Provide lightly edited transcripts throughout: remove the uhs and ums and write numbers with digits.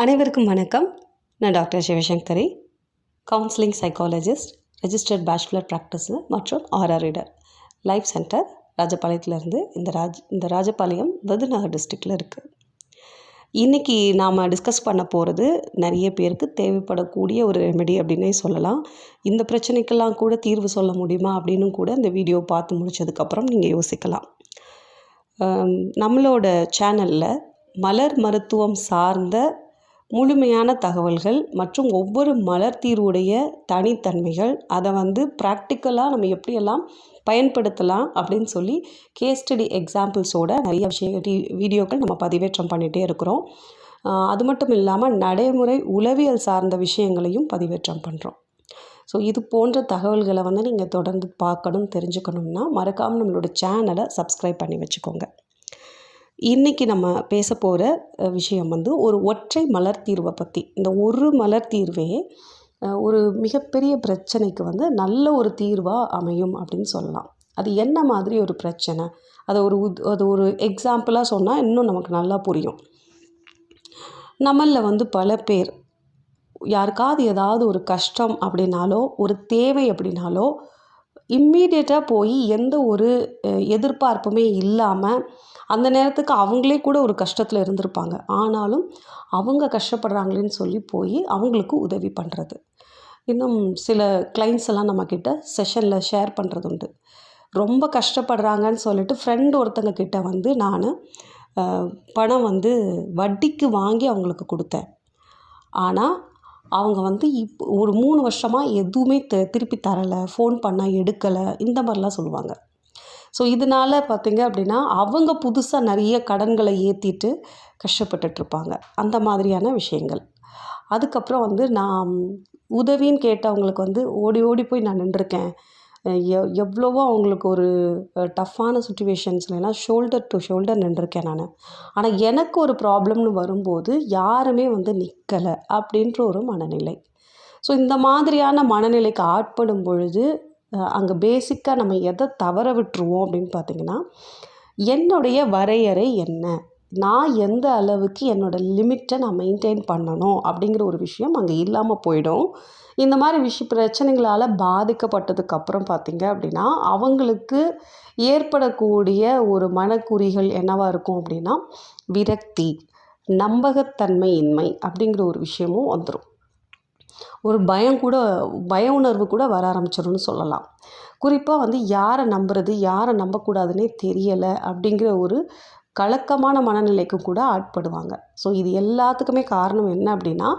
அனைவருக்கும் வணக்கம். நான் doctor Sivasankari, counselling psychologist, registered bachelor practitioner மற்றும் ஆர்ஆர் ரீடர். லைஃப் சென்டர் ராஜபாளையத்துலேருந்து இந்த ராஜபாளையம் விருதுநகர் டிஸ்ட்ரிக்டில் இருக்குது. இன்றைக்கி நாம் டிஸ்கஸ் பண்ண போகிறது நிறைய பேருக்கு தேவைப்படக்கூடிய ஒரு ரெமெடி அப்படின்னே சொல்லலாம். இந்த பிரச்சனைக்கெல்லாம் கூட தீர்வு சொல்ல முடியுமா அப்படின்னு கூட இந்த வீடியோ பார்த்து முடித்ததுக்கப்புறம் நீங்கள் யோசிக்கலாம். நம்மளோட சேனலில் மலர் மருத்துவம் சார்ந்த முழுமையான தகவல்கள் மற்றும் ஒவ்வொரு மலர் தீர்வுடைய தனித்தன்மைகள், அதை ப்ராக்டிக்கலாக நம்ம எப்படியெல்லாம் பயன்படுத்தலாம் அப்படின்னு சொல்லி கேஸ் ஸ்டடி எக்ஸாம்பிள்ஸோட நிறைய வீடியோக்கள் நம்ம பதிவேற்றம் பண்ணிகிட்டே இருக்கிறோம். அது மட்டும் இல்லாமல் நடைமுறை உளவியல் சார்ந்த விஷயங்களையும் பதிவேற்றம் பண்ணுறோம். ஸோ இது போன்ற தகவல்களை நீங்கள் தொடர்ந்து பார்க்கணும், தெரிஞ்சுக்கணுன்னா மறக்காமல் நம்மளோட சேனலை சப்ஸ்கிரைப் பண்ணி வச்சுக்கோங்க. இன்றைக்கி நம்ம பேச போகிற விஷயம் ஒரு ஒற்றை மலர் தீர்வை பற்றி. இந்த ஒரு மலர் தீர்வே ஒரு மிகப்பெரிய பிரச்சனைக்கு நல்ல ஒரு தீர்வாக அமையும் அப்படின்னு சொல்லலாம். அது என்ன மாதிரி ஒரு பிரச்சனை, அது ஒரு எக்ஸாம்பிளாக சொன்னால் இன்னும் நமக்கு நல்லா புரியும். நம்மளில் பல பேர் யாருக்காவது ஏதாவது ஒரு கஷ்டம் அப்படின்னாலோ ஒரு தேவை அப்படின்னாலோ இம்மீடியட்டாக போய் எந்த ஒரு எதிர்பார்ப்புமே இல்லாமல் அந்த நேரத்துக்கு அவங்களே கூட ஒரு கஷ்டத்தில் இருந்திருப்பாங்க. ஆனாலும் அவங்க கஷ்டப்படுறாங்களேன்னு சொல்லி போய் அவங்களுக்கு உதவி பண்ணுறது. இன்னும் சில கிளைண்ட்ஸ் எல்லாம் நம்மக்கிட்ட செஷனில் ஷேர் பண்ணுறது உண்டு. ரொம்ப கஷ்டப்படுறாங்கன்னு சொல்லிட்டு ஃப்ரெண்ட் ஒருத்தங்க கிட்ட நான் பணம் வட்டிக்கு வாங்கி அவங்களுக்கு கொடுத்தேன். ஆனால் அவங்க இப்போ ஒரு 3 வருஷமாக எதுவுமே திருப்பி தரலை, ஃபோன் பண்ணால் எடுக்கலை, இந்த மாதிரிலாம் சொல்லுவாங்க. ஸோ இதனால் பார்த்திங்க அப்படின்னா அவங்க புதுசாக நிறைய கடன்களை ஏற்றிட்டு கஷ்டப்பட்டுட்ருப்பாங்க. அந்த மாதிரியான விஷயங்கள். அதுக்கப்புறம் நான் உதவின்னு கேட்டவங்களுக்கு ஓடி ஓடி போய் நான் நின்றுருக்கேன். எவ்வளவோ அவங்களுக்கு ஒரு டஃப்பான சுச்சுவேஷன்ஸ்லாம் ஷோல்டர் டு ஷோல்டர் நின்றுருக்கேன் நான். ஆனால் எனக்கு ஒரு ப்ராப்ளம்னு வரும்போது யாருமே நிற்கலை அப்படின்ற ஒரு மனநிலை. ஸோ இந்த மாதிரியான மனநிலைக்கு ஆட்படும் பொழுது அங்கே பேசிக்காக நம்ம எதை தவற விட்டுருவோம் அப்படின்னு பார்த்திங்கன்னா, என்னுடைய வரையறை என்ன, நான் எந்த அளவுக்கு என்னோடய லிமிட்டை நான் மெயின்டைன் பண்ணணும் அப்படிங்கிற ஒரு விஷயம் அங்கே இல்லாமல் போயிடும். இந்த மாதிரி பிரச்சனைகளால் பாதிக்கப்பட்டதுக்கப்புறம் பார்த்திங்க அப்படின்னா அவங்களுக்கு ஏற்படக்கூடிய ஒரு மனக்குறிகள் என்னவாக இருக்கும் அப்படின்னா விரக்தி, நம்பகத்தன்மையின்மை அப்படிங்கிற ஒரு விஷயமும் வந்துடும். ஒரு பய உணர்வு கூட வர ஆரம்பிச்சிடும்னு சொல்லலாம். குறிப்பாக யாரை நம்புறது யாரை நம்பக்கூடாதுன்னே தெரியலை அப்படிங்கிற ஒரு கலக்கமான மனநிலைக்கு கூட ஆட்படுவாங்க. ஸோ இது எல்லாத்துக்குமே காரணம் என்ன அப்படின்னா,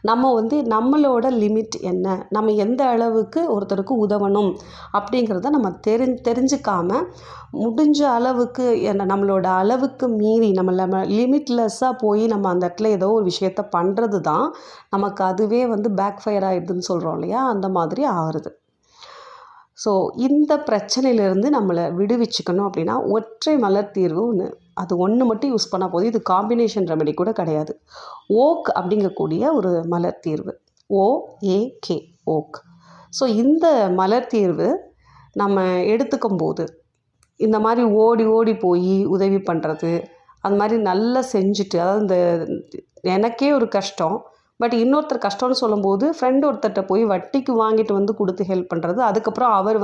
நம்ம நம்மளோட லிமிட் என்ன, நம்ம எந்த அளவுக்கு ஒருத்தருக்கு உதவணும் அப்படிங்கிறத நம்ம தெரிஞ்சுக்காமல் முடிஞ்ச அளவுக்கு நம்மளோட அளவுக்கு மீறி நம்ம லிமிட்லெஸ்ஸாக போய் நம்ம அந்த இடத்துல ஏதோ ஒரு விஷயத்த பண்ணுறது தான் நமக்கு அதுவே பேக் ஃபயர் ஆகிடுதுன்னு சொல்கிறோம் இல்லையா, அந்த மாதிரி ஆகிறது. ஸோ இந்த பிரச்சனையிலேருந்து நம்மளை விடுவிச்சுக்கணும் அப்படின்னா ஒற்றை மலர் தீர்வு அது ஒன்று மட்டும் யூஸ் பண்ணால் போதும். இது காம்பினேஷன் ரெமெடி கூட கிடையாது. ஓக் அப்படிங்கக்கூடிய ஒரு மலர் தீர்வு, OAK, ஓக். ஸோ இந்த மலர் தீர்வு நம்ம எடுத்துக்கும் போது இந்த மாதிரி ஓடி ஓடி போய் உதவி பண்ணுறது, அந்த மாதிரி நல்லா செஞ்சுட்டு, அதாவது எனக்கே ஒரு கஷ்டம் பட் இன்னொருத்தர் கஷ்டம்னு சொல்லும்போது ஃப்ரெண்டு ஒருத்தர்கிட்ட போய் வட்டிக்கு வாங்கிட்டு கொடுத்து ஹெல்ப் பண்ணுறது, அதுக்கப்புறம் அவர்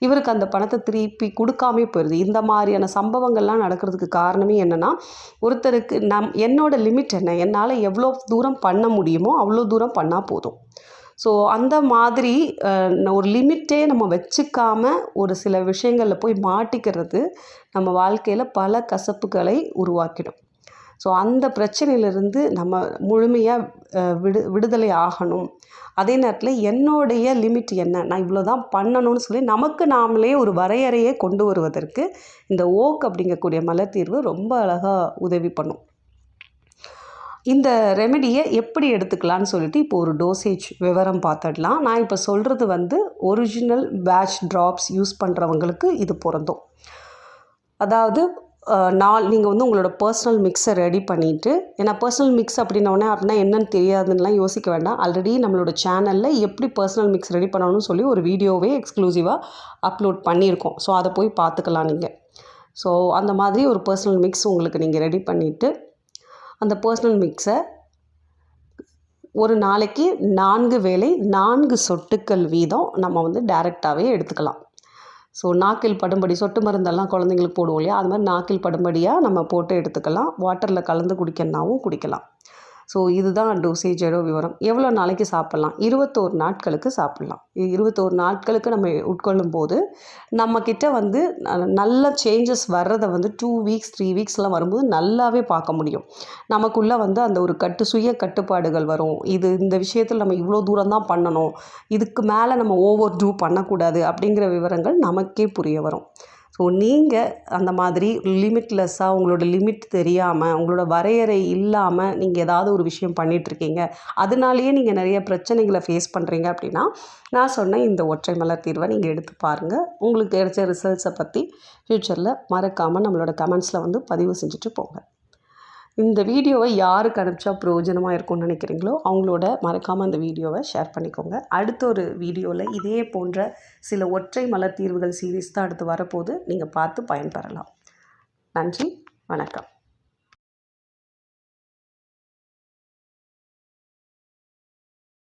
இவருக்கு அந்த பணத்தை திருப்பி கொடுக்காமே போயிடுது. இந்த மாதிரியான சம்பவங்கள்லாம் நடக்கிறதுக்கு காரணமே என்னென்னா, ஒருத்தருக்கு என்னோடய லிமிட் என்ன, என்னால் எவ்வளோ தூரம் பண்ண முடியுமோ அவ்வளோ தூரம் பண்ணால் போதும். ஸோ அந்த மாதிரி ஒரு லிமிட்டே நம்ம வச்சுக்காமல் ஒரு சில விஷயங்களில் போய் மாட்டிக்கிறது நம்ம வாழ்க்கையில் பல கசப்புகளை உருவாக்கிடும். ஸோ அந்த பிரச்சனையிலிருந்து நம்ம முழுமையாக விடுதலை ஆகணும். அதே நேரத்தில் என்னுடைய லிமிட் என்ன, நான் இவ்வளோ தான் பண்ணணும்னு சொல்லி நமக்கு நாமளே ஒரு வரையறையை கொண்டு வருவதற்கு இந்த ஓக் அப்படிங்கக்கூடிய மலர் தீர்வு ரொம்ப அழகாக உதவி பண்ணும். இந்த ரெமெடியை எப்படி எடுத்துக்கலான்னு சொல்லிட்டு இப்போ ஒரு டோசேஜ் விவரம் பார்த்துடலாம். நான் இப்போ சொல்கிறது ஒரிஜினல் பேட்ச் ட்ராப்ஸ் யூஸ் பண்ணுறவங்களுக்கு இது பொருந்தும். அதாவது நீங்கள் உங்களோட பர்சனல் மிக்ஸை ரெடி பண்ணிவிட்டு, ஏன்னா பர்சனல் மிக்ஸ் அப்படின்னா என்னென்னு தெரியாதுன்னெலாம் யோசிக்க வேண்டாம். ஆல்ரெடி நம்மளோட சேனலில் எப்படி பர்சனல் மிக்ஸ் ரெடி பண்ணணும்னு சொல்லி ஒரு வீடியோவே எக்ஸ்க்ளூசிவாக அப்லோட் பண்ணியிருக்கோம். ஸோ அதை போய் பார்த்துக்கலாம் நீங்கள். ஸோ அந்த மாதிரி ஒரு பர்சனல் மிக்ஸ் உங்களுக்கு நீங்கள் ரெடி பண்ணிவிட்டு, அந்த பர்சனல் மிக்ஸை ஒரு நாளைக்கு 4 வேளை 4 சொட்டுக்கள் வீதம் நம்ம வந்து டைரெக்டாகவே எடுத்துக்கலாம். ஸோ நாக்கில் படும்படி சொட்டு மருந்தெல்லாம் குழந்தைங்களுக்கு போடுவோம் இல்லையா, அது மாதிரி நாக்கில் படும்படியாக நம்ம போட்டு எடுத்துக்கலாம். வாட்டரில் கலந்து குடிக்கணுன்னாவும் குடிக்கலாம். ஸோ இதுதான் டோசேஜோட விவரம். எவ்வளோ நாளைக்கு சாப்பிட்லாம்? 21 நாட்களுக்கு சாப்பிட்லாம். 21 நாட்களுக்கு நம்ம உட்கொள்ளும் போது நம்மக்கிட்ட வந்து நல்ல சேஞ்சஸ் வர்றதை வந்து 2 வீக்ஸ் 3 வீக்ஸ்லாம் வரும்போது நல்லாவே பார்க்க முடியும். நமக்குள்ளே வந்து அந்த ஒரு சுய கட்டுப்பாடுகள் வரும். இந்த விஷயத்தில் நம்ம இவ்வளோ தூரம் தான் பண்ணணும், இதுக்கு மேலே நம்ம ஓவர் டூ பண்ணக்கூடாது அப்படிங்கிற விவரங்கள் நமக்கே புரிய வரும். ஸோ நீங்கள் அந்த மாதிரி லிமிட்லெஸ்ஸாக உங்களோட லிமிட் தெரியாமல், உங்களோட வரையறை இல்லாமல் நீங்கள் ஏதாவது ஒரு விஷயம் பண்ணிகிட்ருக்கீங்க, அதனாலேயே நீங்கள் நிறைய பிரச்சனைகளை ஃபேஸ் பண்ணுறீங்க அப்படின்னா, நான் சொன்ன இந்த ஒற்றை மலர் தீர்வை நீங்கள் எடுத்து பாருங்கள். உங்களுக்கு கிடைச்ச ரிசல்ட்ஸை பற்றி ஃப்யூச்சரில் மறக்காமல் நம்மளோட கமெண்ட்ஸில் வந்து பதிவு செஞ்சுட்டு போங்க. இந்த வீடியோவை யாருக்கு அனுப்பிச்சா பிரயோஜனமாக இருக்கும்னு நினைக்கிறீங்களோ அவங்களோட மறக்காமல் அந்த வீடியோவை ஷேர் பண்ணிக்கோங்க. அடுத்த ஒரு வீடியோவில் இதே போன்ற சில ஒற்றை மலர் தீர்வுகள் சீரீஸ் தான் அடுத்து வரப்போது. நீங்கள் பார்த்து பயன்பெறலாம். நன்றி, வணக்கம்.